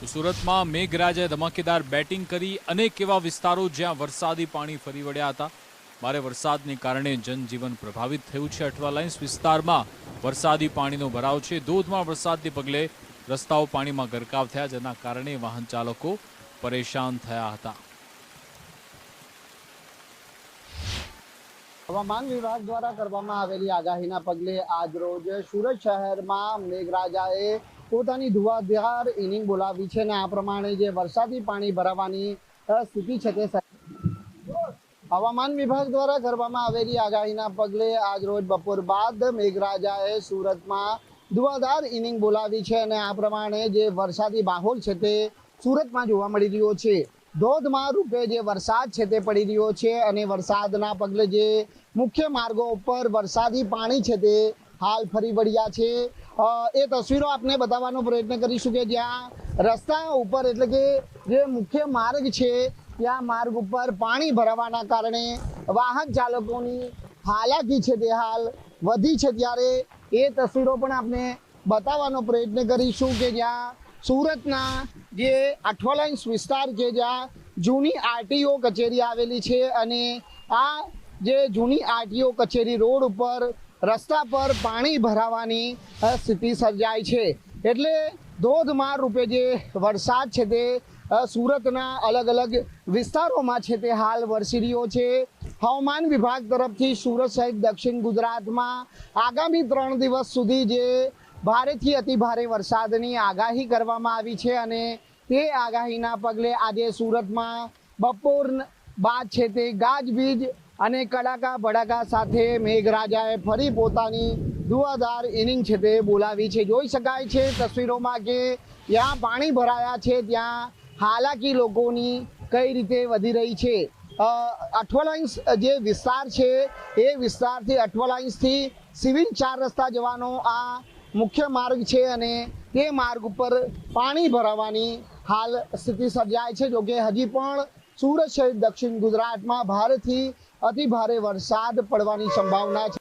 તો સુરતમાં મેઘરાજાએ ધમાકેદાર બેટિંગ કરી અનેક એવા વિસ્તારો જ્યાં વરસાદી પાણી ફરી વળ્યા હતા। ભારે વરસાદને કારણે જનજીવન પ્રભાવિત થયું છે। અઠવાલાઇન્સ વિસ્તારમાં વરસાદી પાણીનો ભરાવ છે। ધોધમાર વરસાદને પગલે રસ્તાઓ પાણીમાં ગરકાવ થયા, જેના કારણે વાહન ચાલકો પરેશાન થયા હતા। હવામાન વિભાગ દ્વારા કરવામાં આવેલી આગાહીના પગલે આજ રોજ સુરત શહેરમાં મેઘરાજાએ પોતાની ધુવાધાર ઇનિંગ બોલાવી છે અને આ પ્રમાણે જે વરસાદી પાણી ભરાવાની સ્થિતિ છે તે હવામાન વિભાગ દ્વારા કરવામાં આવેલી આગાહીના પગલે આજ રોજ બપોર બાદ મેઘરાજાએ સુરતમાં ધુવાધાર ઇનિંગ બોલાવી છે અને આ પ્રમાણે જે વરસાદી માહોલ છે તે સુરતમાં જોવા મળી રહ્યો છે। ધોધમાર રૂપે જે વરસાદ છે તે પડી રહ્યો છે અને વરસાદના પગલે જે મુખ્ય માર્ગો ઉપર વરસાદી પાણી છે તે હાલ ફરી વળ્યા છે। એ તસવીરો આપને બતાવવાનો પ્રયત્ન કરીશું કે જ્યાં રસ્તા ઉપર એટલે કે જે મુખ્ય માર્ગ છે ત્યાં માર્ગ ઉપર પાણી ભરાવાના કારણે વાહન ચાલકોની હાલાકી છે તે હાલ વધી છે। ત્યારે એ તસવીરો પણ આપને બતાવવાનો પ્રયત્ન કરીશું કે જ્યાં સુરતના જે અઠવાલાઇન્સ વિસ્તાર છે જ્યાં જૂની આરટીઓ કચેરી આવેલી છે અને આ જે જૂની આરટીઓ કચેરી રોડ ઉપર રસ્તા પર પાણી ભરાવાની સ્થિતિ સર્જાય છે। એટલે ધોધમાર રૂપે જે વરસાદ છે તે સુરતના અલગ અલગ વિસ્તારોમાં છે તે હાલ વરસી રહ્યો છે। હવામાન વિભાગ તરફથી સુરત સહિત દક્ષિણ ગુજરાતમાં આગામી 3 દિવસ સુધી જે ભારેથી અતિ ભારે વરસાદની આગાહી કરવામાં આવી છે અને તે આગાહીના પગલે આજે સુરતમાં બપોર બાદ છે તે ગાજવીજ અને કડાકા ભડાકા સાથે મેઘરાજાએ ફરી પોતાની ધુવાધાર ઇનિંગ છે તે બોલાવી છે। જોઈ શકાય છે તસવીરોમાં કે ત્યાં પાણી ભરાયા છે, ત્યાં હાલાકી લોકોની કઈ રીતે વધી રહી છે। અઠવાલાઇન્સ જે વિસ્તાર છે એ વિસ્તારથી અઠવાલાઇન્સથી સિવિલ 4 રસ્તા જવાનો આ મુખ્ય માર્ગ છે અને તે માર્ગ ઉપર પાણી ભરાવાની હાલ સ્થિતિ સર્જાય છે। જોકે હજી પણ સુરત સહિત દક્ષિણ ગુજરાતમાં ભારેથી અતિ ભારે વરસાદ પડવાની સંભાવના છે।